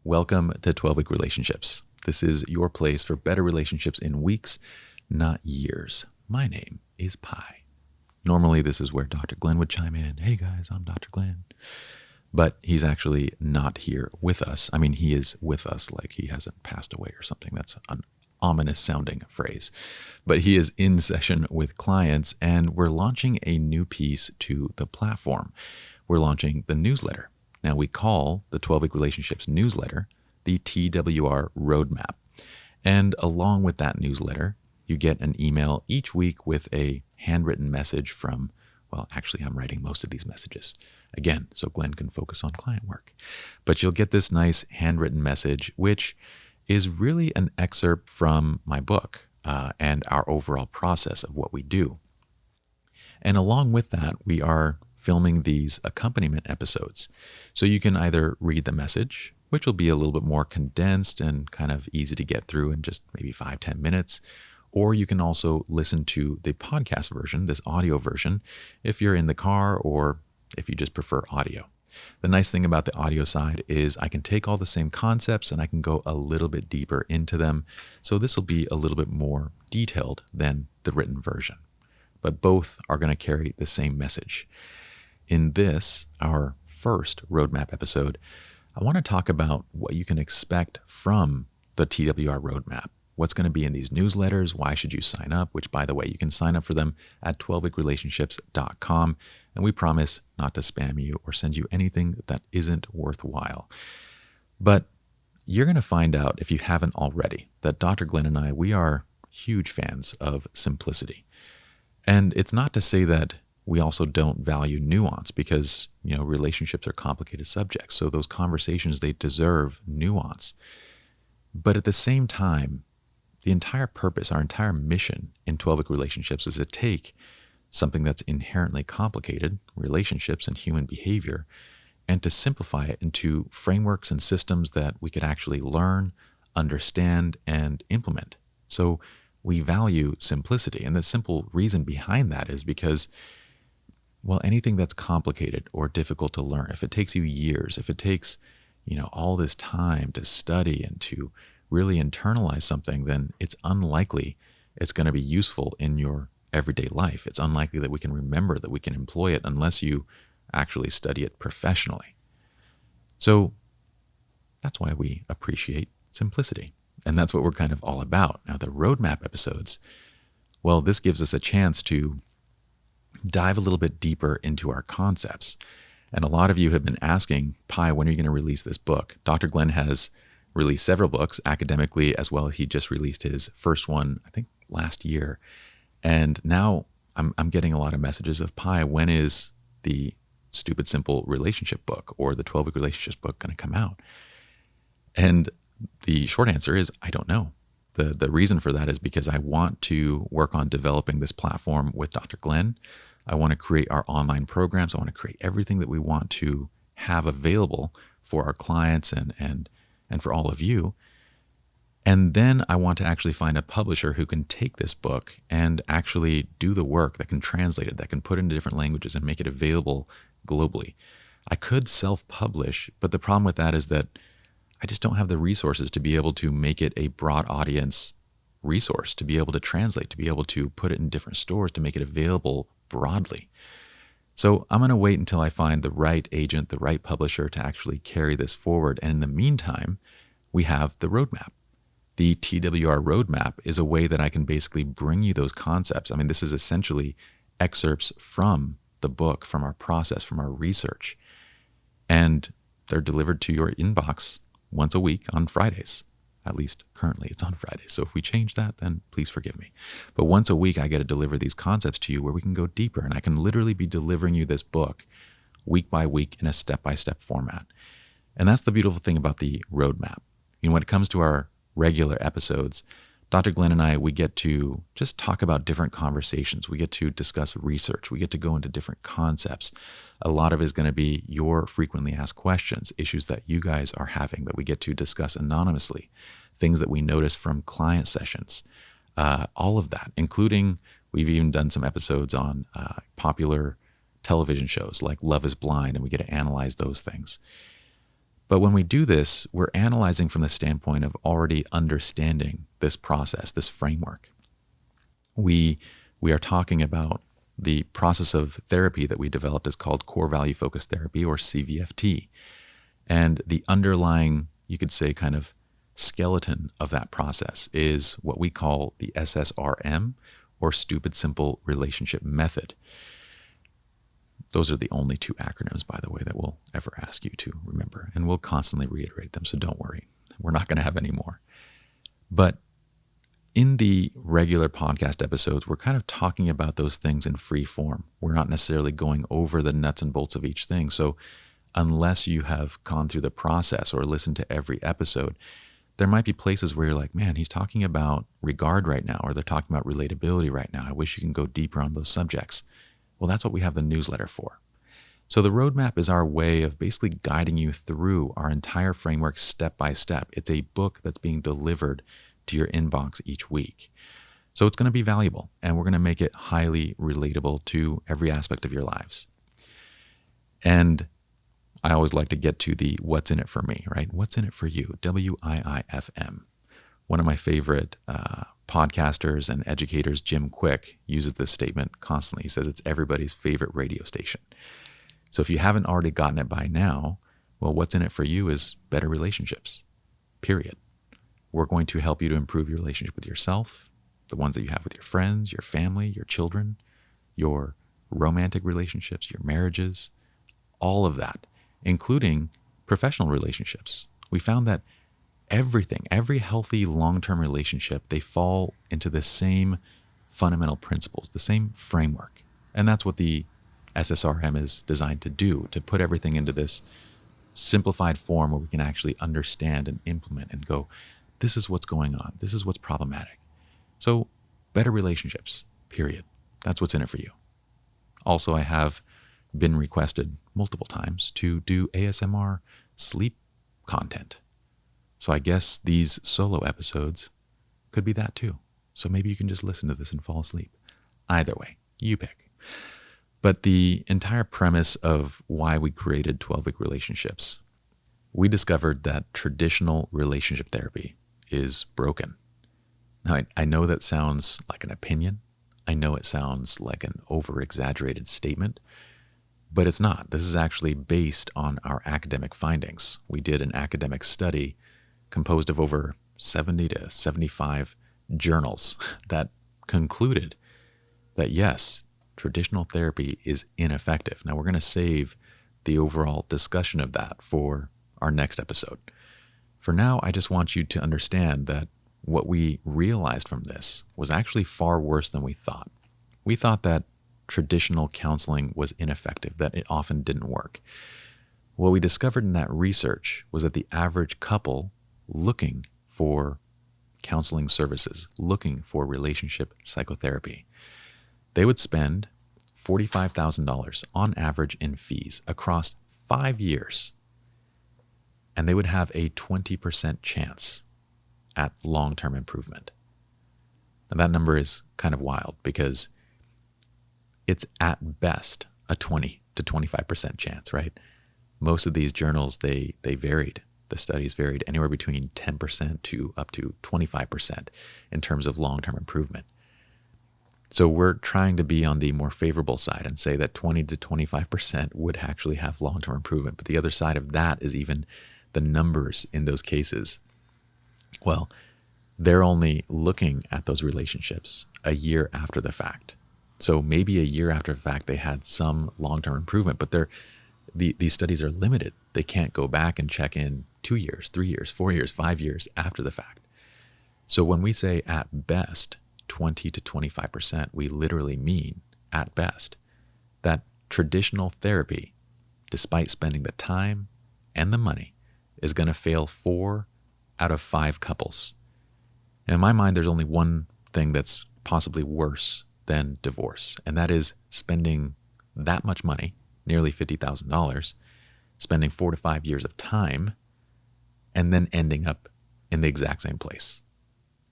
Welcome to 12-Week Relationships. This is your place for better relationships in weeks, not years. My name is Pye. Normally, this is where Dr. Glen would chime in. Hey guys, I'm Dr. Glen. But he's actually not here with us. I mean, he is with us like he hasn't passed away or something. That's an ominous sounding phrase. But he is in session with clients, and we're launching a new piece to the platform. We're launching the newsletter. Now, we call the 12-Week Relationships newsletter the TWR Roadmap. And along with that newsletter, you get an email each week with a handwritten message from, well, actually, I'm writing most of these messages, again, so Glenn can focus on client work. But you'll get this nice handwritten message, which is really an excerpt from my book and our overall process of what we do. And along with that, we are filming these accompaniment episodes. So you can either read the message, which will be a little bit more condensed and kind of easy to get through in just maybe 5-10 minutes, or you can also listen to the podcast version, this audio version, if you're in the car or if you just prefer audio. The nice thing about the audio side is I can take all the same concepts and I can go a little bit deeper into them. So this will be a little bit more detailed than the written version, but both are going to carry the same message. In this, our first roadmap episode, I want to talk about what you can expect from the TWR Roadmap. What's going to be in these newsletters? Why should you sign up? Which, by the way, you can sign up for them at 12weekrelationships.com. And we promise not to spam you or send you anything that isn't worthwhile. But you're going to find out, if you haven't already, that Dr. Glen and I, we are huge fans of simplicity. And it's not to say that we also don't value nuance, because, relationships are complicated subjects. So those conversations, they deserve nuance. But at the same time, the entire purpose, our entire mission in 12-Week Relationships is to take something that's inherently complicated, relationships and human behavior, and to simplify it into frameworks and systems that we could actually learn, understand, and implement. So we value simplicity. And the simple reason behind that is because, well, anything that's complicated or difficult to learn, if it takes you years, if it takes, all this time to study and to really internalize something, then it's unlikely it's going to be useful in your everyday life. It's unlikely that we can remember, that we can employ it, unless you actually study it professionally. So that's why we appreciate simplicity. And that's what we're kind of all about. Now, the roadmap episodes, well, this gives us a chance to dive a little bit deeper into our concepts. And a lot of you have been asking, Pye, when are you going to release this book? Dr. Glen has released several books academically as well. He just released his first one, I think, last year. And now I'm getting a lot of messages of, Pye, when is the Stupid Simple Relationship book or the 12-Week Relationships book going to come out? And the short answer is, I don't know. The reason for that is because I want to work on developing this platform with Dr. Glen. I want to create our online programs. I want to create everything that we want to have available for our clients and for all of you. And then I want to actually find a publisher who can take this book and actually do the work, that can translate it, that can put it into different languages and make it available globally. I could self-publish, but the problem with that is that I just don't have the resources to be able to make it a broad audience resource, to be able to translate, to be able to put it in different stores, to make it available broadly. So I'm going to wait until I find the right agent, the right publisher to actually carry this forward. And in the meantime, we have the roadmap. The TWR Roadmap is a way that I can basically bring you those concepts. I mean, this is essentially excerpts from the book, from our process, from our research. And they're delivered to your inbox once a week on Fridays. At least currently it's on Fridays. So if we change that, then please forgive me. But once a week, I get to deliver these concepts to you where we can go deeper. And I can literally be delivering you this book week by week in a step-by-step format. And that's the beautiful thing about the roadmap. When it comes to our regular episodes, Dr. Glen and I, we get to just talk about different conversations. We get to discuss research. We get to go into different concepts. A lot of it is going to be your frequently asked questions, issues that you guys are having that we get to discuss anonymously, things that we notice from client sessions, all of that, including we've even done some episodes on popular television shows like Love is Blind, and we get to analyze those things. But when we do this, we're analyzing from the standpoint of already understanding this process, this framework. We are talking about the process of therapy that we developed is called core value focused therapy, or CVFT. And the underlying, you could say, kind of skeleton of that process is what we call the SSRM, or Stupid Simple Relationship Method. Those are the only two acronyms, by the way, that we'll ever ask you to remember. And we'll constantly reiterate them, so don't worry. We're not going to have any more. But in the regular podcast episodes, we're kind of talking about those things in free form. We're not necessarily going over the nuts and bolts of each thing. So unless you have gone through the process or listened to every episode, there might be places where you're like, man, he's talking about regard right now, or they're talking about relatability right now. I wish you can go deeper on those subjects. Well, that's what we have the newsletter for. So the roadmap is our way of basically guiding you through our entire framework step by step. It's a book that's being delivered to your inbox each week. So it's going to be valuable, and we're going to make it highly relatable to every aspect of your lives. And I always like to get to the what's in it for me, right? What's in it for you? WIIFM. One of my favorite podcasters and educators, Jim Quick, uses this statement constantly. He says it's everybody's favorite radio station. So if you haven't already gotten it by now, well, what's in it for you is better relationships, period. We're going to help you to improve your relationship with yourself, the ones that you have with your friends, your family, your children, your romantic relationships, your marriages, all of that, including professional relationships. We found that everything, every healthy long-term relationship, they fall into the same fundamental principles, the same framework. And that's what the SSRM is designed to do, to put everything into this simplified form where we can actually understand and implement and go, this is what's going on. This is what's problematic. So better relationships, period. That's what's in it for you. Also, I have been requested multiple times to do ASMR sleep content. So I guess these solo episodes could be that too. So maybe you can just listen to this and fall asleep. Either way, you pick. But the entire premise of why we created 12-Week Relationships, we discovered that traditional relationship therapy is broken. Now, I know that sounds like an opinion. I know it sounds like an over-exaggerated statement, but it's not. This is actually based on our academic findings. We did an academic study composed of over 70 to 75 journals that concluded that, yes, traditional therapy is ineffective. Now, we're going to save the overall discussion of that for our next episode. For now, I just want you to understand that what we realized from this was actually far worse than we thought. We thought that traditional counseling was ineffective, that it often didn't work. What we discovered in that research was that the average couple looking for counseling services, looking for relationship psychotherapy, they would spend $45,000 on average in fees across 5 years. And they would have a 20% chance at long-term improvement. Now that number is kind of wild because it's at best a 20 to 25% chance, right? Most of these journals, they varied. The studies varied anywhere between 10% to up to 25% in terms of long-term improvement. So we're trying to be on the more favorable side and say that 20 to 25% would actually have long-term improvement. But the other side of that is even the numbers in those cases. Well, they're only looking at those relationships a year after the fact. So maybe a year after the fact, they had some long-term improvement, but these studies are limited. They can't go back and check in 2 years, 3 years, 4 years, 5 years after the fact. So when we say at best 20 to 25%, we literally mean at best that traditional therapy, despite spending the time and the money, is going to fail 4 out of 5 couples. And in my mind, there's only one thing that's possibly worse than divorce, and that is spending that much money, nearly $50,000, spending 4 to 5 years of time, and then ending up in the exact same place.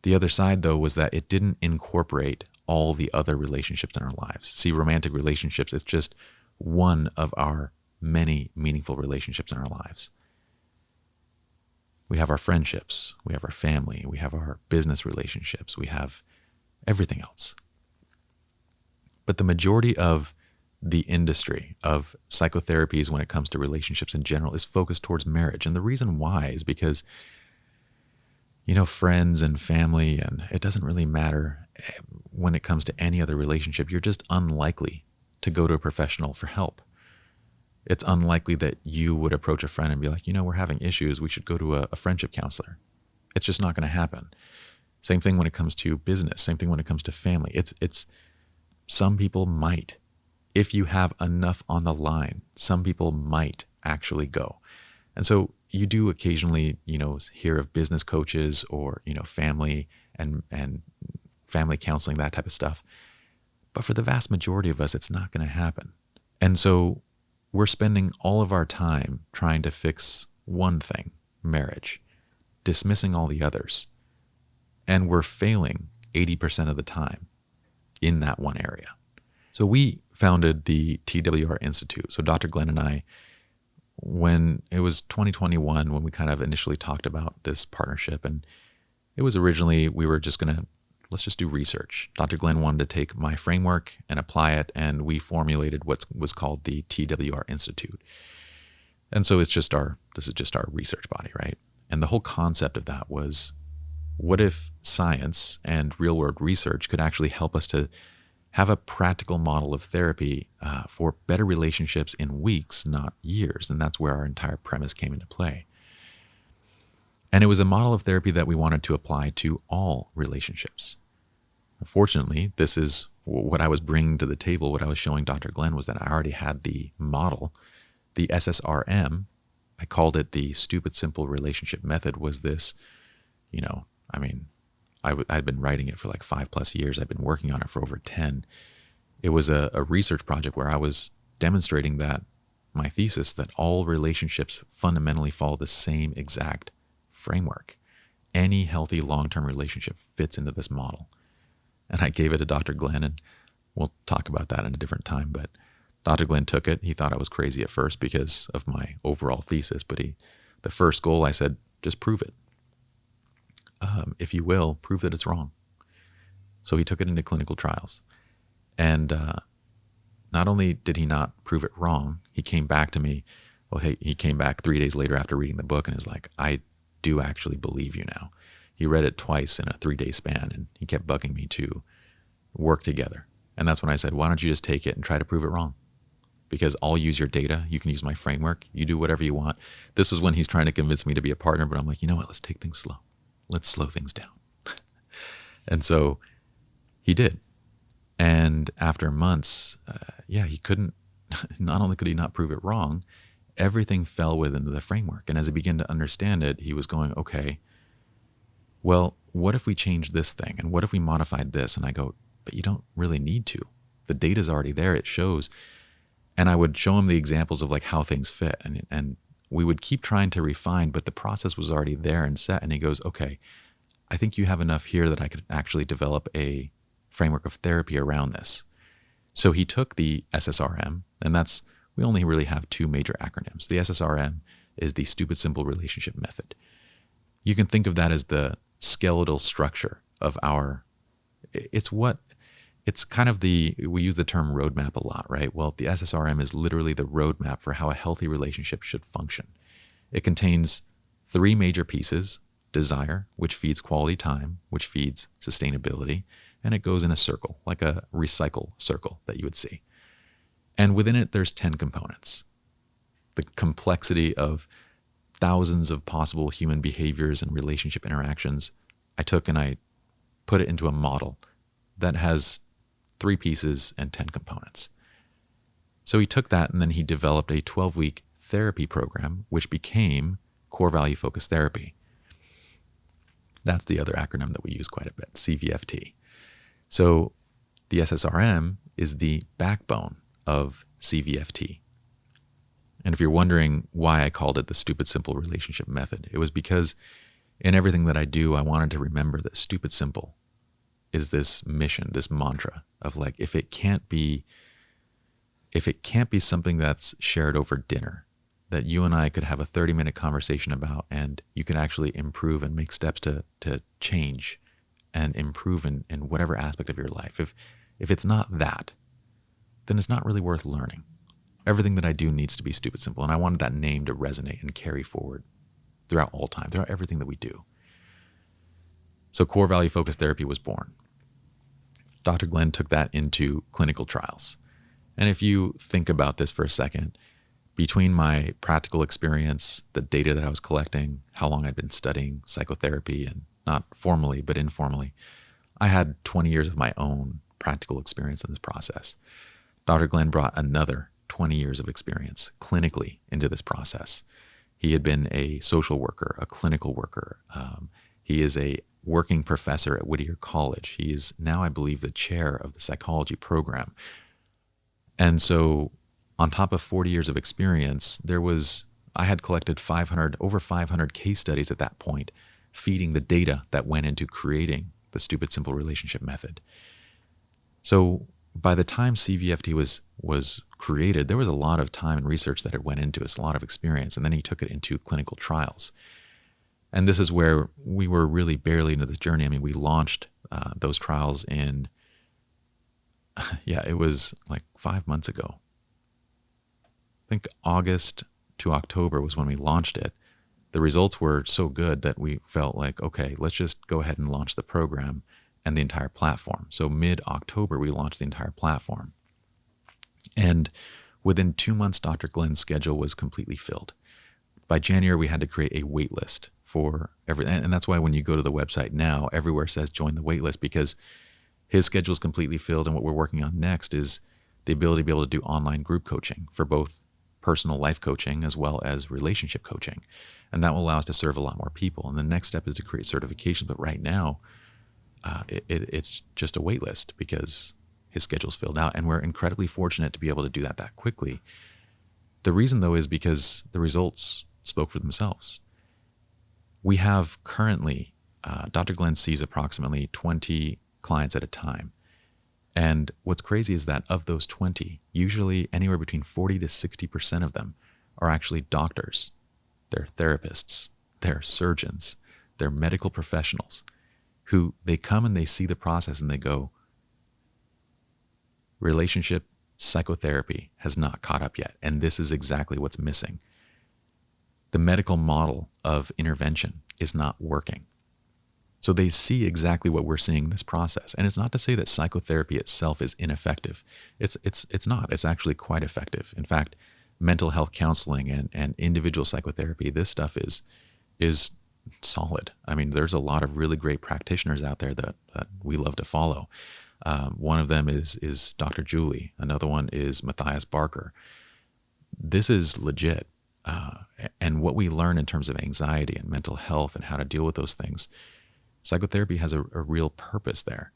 The other side, though, was that it didn't incorporate all the other relationships in our lives. See, romantic relationships, it's just one of our many meaningful relationships in our lives. We have our friendships, we have our family, we have our business relationships, we have everything else. But the majority of the industry of psychotherapies when it comes to relationships in general is focused towards marriage. And the reason why is because, friends and family, and it doesn't really matter when it comes to any other relationship, you're just unlikely to go to a professional for help. It's unlikely that you would approach a friend and be like, we're having issues, we should go to a friendship counselor. It's just not going to happen. Same thing when it comes to business, same thing when it comes to family. It's some people might. If you have enough on the line, some people might actually go. And so you do occasionally, hear of business coaches or, family and family counseling, that type of stuff. But for the vast majority of us, it's not going to happen. And so we're spending all of our time trying to fix one thing, marriage, dismissing all the others. And we're failing 80% of the time in that one area. So we founded the TWR Institute. So Dr. Glen and I, when it was 2021, when we kind of initially talked about this partnership, and it was originally, we were just let's just do research. Dr. Glen wanted to take my framework and apply it, and we formulated what was called the TWR Institute. And so this is just our research body, right? And the whole concept of that was, what if science and real world research could actually help us to have a practical model of therapy for better relationships in weeks, not years? And that's where our entire premise came into play. And it was a model of therapy that we wanted to apply to all relationships. Fortunately, this is what I was bringing to the table. What I was showing Dr. Glen was that I already had the model. The SSRM, I called it the stupid simple relationship method, was this, I'd been writing it for like 5+ years. I'd been working on it for over 10. It was a research project where I was demonstrating that my thesis that all relationships fundamentally follow the same exact framework. Any healthy long-term relationship fits into this model. And I gave it to Dr. Glen, and we'll talk about that in a different time. But Dr. Glen took it. He thought I was crazy at first because of my overall thesis. But the first goal, I said, just prove it. If you will, prove that it's wrong. So he took it into clinical trials. And not only did he not prove it wrong, he came back to me. He came back 3 days later after reading the book and is like, I do actually believe you now. He read it twice in a 3-day span, and he kept bugging me to work together. And that's when I said, why don't you just take it and try to prove it wrong? Because I'll use your data. You can use my framework. You do whatever you want. This is when he's trying to convince me to be a partner, but I'm like, you know what? Let's take things slow. Let's slow things down. And so he did. And after months, he couldn't, not only could he not prove it wrong, everything fell within the framework. And as he began to understand it, he was going, okay, well, what if we changed this thing? And what if we modified this? And I go, but you don't really need to. The data's already there. It shows. And I would show him the examples of like how things fit. And we would keep trying to refine, but the process was already there and set. And he goes, okay, I think you have enough here that I could actually develop a framework of therapy around this. So he took the SSRM, and we only really have 2 major acronyms. The SSRM is the stupid simple relationship method. You can think of that as the skeletal structure of it's kind of we use the term roadmap a lot, right? Well, the SSRM is literally the roadmap for how a healthy relationship should function. It contains 3 major pieces: desire, which feeds quality time, which feeds sustainability, and it goes in a circle, like a recycle circle that you would see. And within it, there's 10 components. The complexity of thousands of possible human behaviors and relationship interactions, I took and I put it into a model that has 3 pieces and 10 components. So he took that and then he developed a 12-week therapy program, which became core value focused therapy. That's the other acronym that we use quite a bit, CVFT. So the SSRM is the backbone of CVFT. And if you're wondering why I called it the stupid simple relationship method, it was because in everything that I do, I wanted to remember that stupid simple is this mission, this mantra of like, if it can't be something that's shared over dinner, that you and I could have a 30-minute conversation about, and you could actually improve and make steps to change and improve in whatever aspect of your life. If it's not that, then it's not really worth learning. Everything that I do needs to be stupid simple, and I wanted that name to resonate and carry forward throughout all time, throughout everything that we do. So core value focused therapy was born. Dr. Glen took that into clinical trials. And if you think about this for a second, between my practical experience, the data that I was collecting, how long I'd been studying psychotherapy, and not formally but informally, I had 20 years of my own practical experience in this process. Dr. Glen brought another 20 years of experience clinically into this process. He had been a social worker, a clinical worker. He is a working professor at Whittier College. He is now, I believe, the chair of the psychology program. And so on top of 40 years of experience, I had collected over 500 case studies at that point, feeding the data that went into creating the Stupid Simple Relationship Method. So by the time CVFT was created, there was a lot of time and research that had went into it, a lot of experience, and then he took it into clinical trials. And this is where we were really barely into this journey. I mean, we launched those trials in, it was like 5 months ago. I think August to October was when we launched it. The results were so good that we felt like, okay, let's just go ahead and launch the program and the entire platform. So mid-October, we launched the entire platform. And within 2 months, Dr. Glen's schedule was completely filled. By January, we had to create a wait list for everything. And that's why when you go to the website now, everywhere says join the wait list, because his schedule is completely filled. And what we're working on next is the ability to be able to do online group coaching for both personal life coaching as well as relationship coaching. And that will allow us to serve a lot more people. And the next step is to create certification. But right now, it's just a wait list because his schedule's filled out. And we're incredibly fortunate to be able to do that quickly. The reason, though, is because the results spoke for themselves. We have currently, Dr. Glen sees approximately 20 clients at a time. And what's crazy is that of those 20, usually anywhere between 40 to 60% of them are actually doctors. They're therapists, they're surgeons, they're medical professionals who they come and they see the process and they go, relationship psychotherapy has not caught up yet. And this is exactly what's missing. The medical model of intervention is not working. So they see exactly what we're seeing in this process. And it's not to say that psychotherapy itself is ineffective. It's not. It's actually quite effective. In fact, mental health counseling and individual psychotherapy, this stuff is solid. I mean, there's a lot of really great practitioners out there that we love to follow. One of them is Dr. Julie. Another one is Matthias Barker. This is legit. And what we learn in terms of anxiety and mental health and how to deal with those things, psychotherapy has a real purpose there.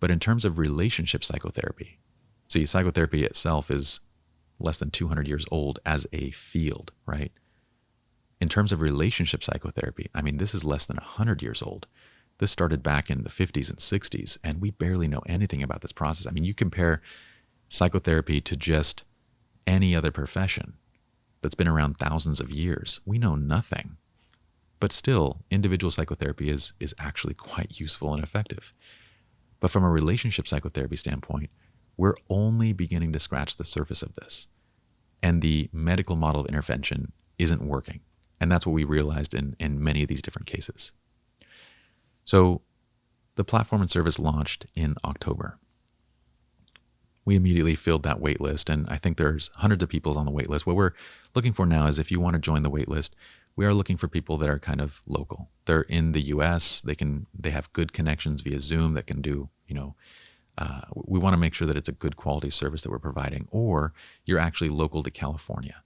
But in terms of relationship psychotherapy, see, psychotherapy itself is less than 200 years old as a field, right? In terms of relationship psychotherapy, I mean, this is less than 100 years old. This started back in the 50s and 60s, and we barely know anything about this process. I mean, you compare psychotherapy to just any other profession that's been around thousands of years. We know nothing. But still, individual psychotherapy is actually quite useful and effective. But from a relationship psychotherapy standpoint, we're only beginning to scratch the surface of this. And the medical model of intervention isn't working. And that's what we realized in many of these different cases. So the platform and service launched in October. We immediately filled that wait list, and I think there's hundreds of people on the wait list. What we're looking for now is if you want to join the wait list, we are looking for people that are kind of local. They're in the US, they have good connections via Zoom that can do, we want to make sure that it's a good quality service that we're providing, or you're actually local to California.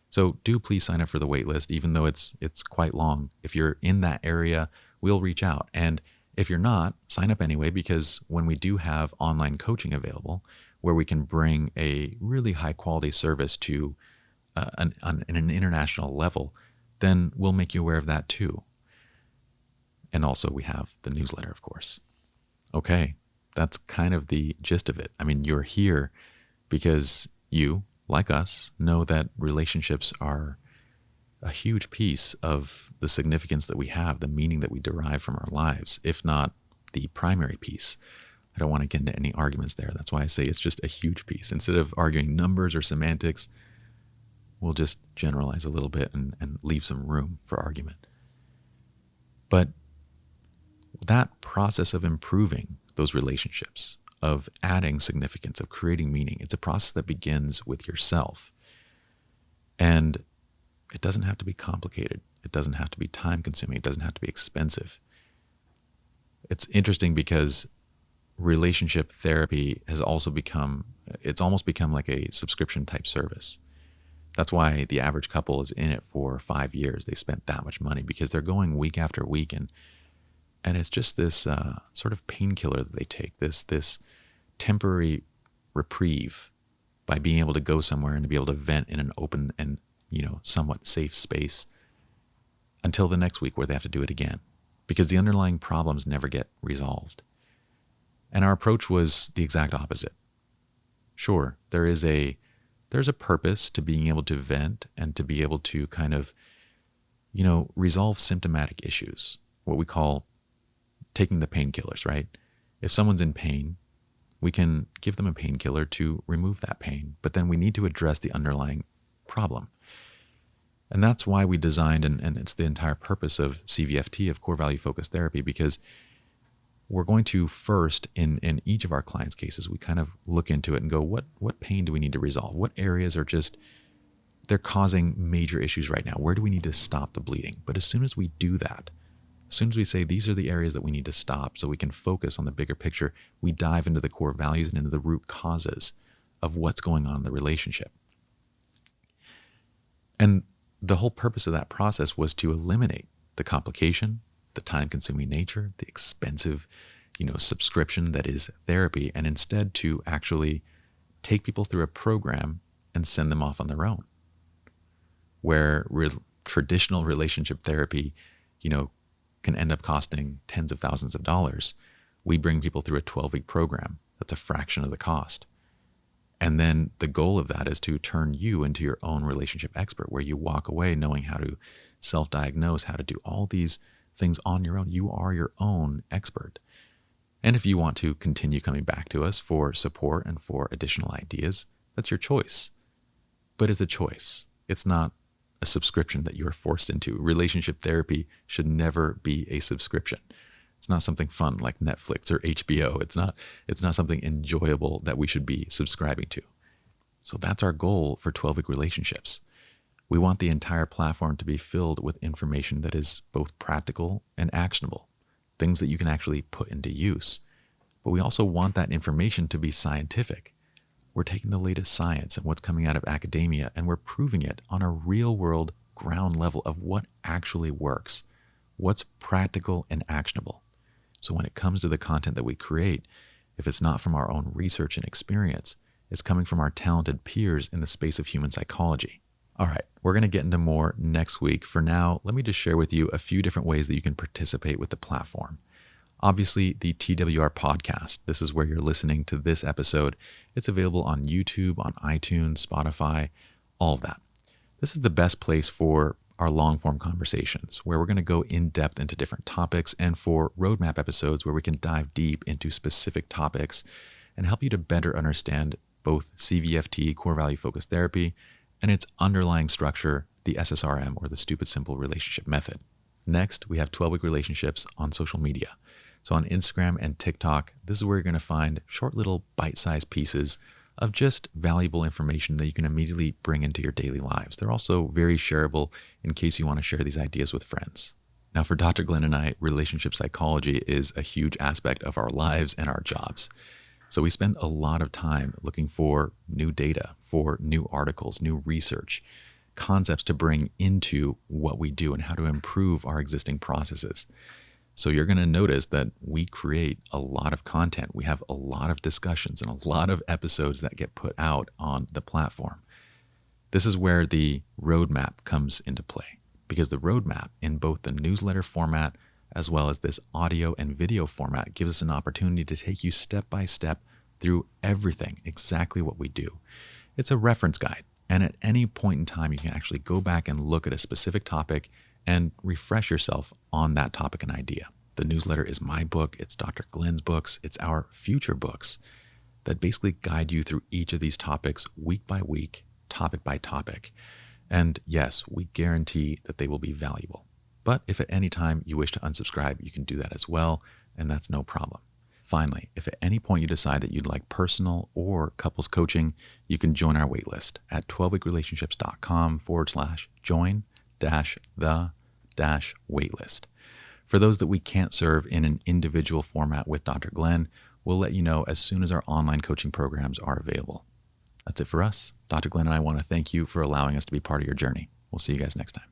So do please sign up for the wait list, even though it's quite long. If you're in that area, we'll reach out. And if you're not, sign up anyway, because when we do have online coaching available, where we can bring a really high quality service to an international level, then we'll make you aware of that too. And also we have the newsletter, of course. Okay, that's kind of the gist of it. I mean, you're here because you, like us, know that relationships are a huge piece of the significance that we have, the meaning that we derive from our lives, if not the primary piece. I don't want to get into any arguments there. That's why I say it's just a huge piece. Instead of arguing numbers or semantics, we'll just generalize a little bit and leave some room for argument. But that process of improving those relationships, of adding significance, of creating meaning, it's a process that begins with yourself. And it doesn't have to be complicated. It doesn't have to be time-consuming. It doesn't have to be expensive. It's interesting because relationship therapy has also it's almost become like a subscription type service. That's why the average couple is in it for 5 years. They spent that much money because they're going week after week, and it's just this sort of painkiller that they take, this temporary reprieve by being able to go somewhere and to be able to vent in an open and somewhat safe space until the next week where they have to do it again, because the underlying problems never get resolved. And our approach was the exact opposite. Sure, there's a purpose to being able to vent and to be able to kind of, resolve symptomatic issues, what we call taking the painkillers, right? If someone's in pain, we can give them a painkiller to remove that pain, but then we need to address the underlying problem. And that's why we designed, and it's the entire purpose of CVFT, of core value focused therapy, because we're going to first, in each of our clients' cases, we kind of look into it and go, what pain do we need to resolve? What areas are they're causing major issues right now? Where do we need to stop the bleeding? But as soon as we do that, as soon as we say these are the areas that we need to stop so we can focus on the bigger picture, we dive into the core values and into the root causes of what's going on in the relationship. And the whole purpose of that process was to eliminate the complication, the time-consuming nature, the expensive, subscription that is therapy, and instead to actually take people through a program and send them off on their own. Where traditional relationship therapy, can end up costing tens of thousands of dollars, we bring people through a 12-week program that's a fraction of the cost. And then the goal of that is to turn you into your own relationship expert, where you walk away knowing how to self-diagnose, how to do all these things on your own. You are your own expert. And if you want to continue coming back to us for support and for additional ideas, that's your choice. But it's a choice. It's not a subscription that you are forced into. Relationship therapy should never be a subscription. It's not something fun like Netflix or HBO. It's not something enjoyable that we should be subscribing to. So that's our goal for 12-week relationships. We want the entire platform to be filled with information that is both practical and actionable, things that you can actually put into use. But we also want that information to be scientific. We're taking the latest science and what's coming out of academia, and we're proving it on a real-world ground level of what actually works, what's practical and actionable. So when it comes to the content that we create, if it's not from our own research and experience, it's coming from our talented peers in the space of human psychology. All right, we're going to get into more next week. For now, let me just share with you a few different ways that you can participate with the platform. Obviously, the TWR podcast. This is where you're listening to this episode. It's available on YouTube, on iTunes, Spotify, all of that. This is the best place for our long-form conversations, where we're going to go in depth into different topics, and for roadmap episodes where we can dive deep into specific topics and help you to better understand both CVFT, core value focused therapy, and its underlying structure, the SSRM, or the stupid simple relationship method. Next, we have 12-week relationships on social media. So on Instagram and TikTok, this is where you're going to find short little bite-sized pieces of just valuable information that you can immediately bring into your daily lives. They're also very shareable in case you want to share these ideas with friends. Now, for Dr. Glen and I, relationship psychology is a huge aspect of our lives and our jobs. So we spend a lot of time looking for new data, for new articles, new research, concepts to bring into what we do and how to improve our existing processes. So you're going to notice that we create a lot of content. We have a lot of discussions and a lot of episodes that get put out on the platform. This is where the roadmap comes into play, because the roadmap in both the newsletter format as well as this audio and video format gives us an opportunity to take you step by step through everything, exactly what we do. It's a reference guide, And at any point in time, you can actually go back and look at a specific topic and refresh yourself on that topic and idea. The newsletter is my book. It's Dr. Glen's books. It's our future books that basically guide you through each of these topics week by week, topic by topic. And yes, we guarantee that they will be valuable. But if at any time you wish to unsubscribe, you can do that as well, and that's no problem. Finally, if at any point you decide that you'd like personal or couples coaching, you can join our waitlist at 12weekrelationships.com/join-the-waitlist. For those that we can't serve in an individual format with Dr. Glen, we'll let you know as soon as our online coaching programs are available. That's it for us. Dr. Glen and I want to thank you for allowing us to be part of your journey. We'll see you guys next time.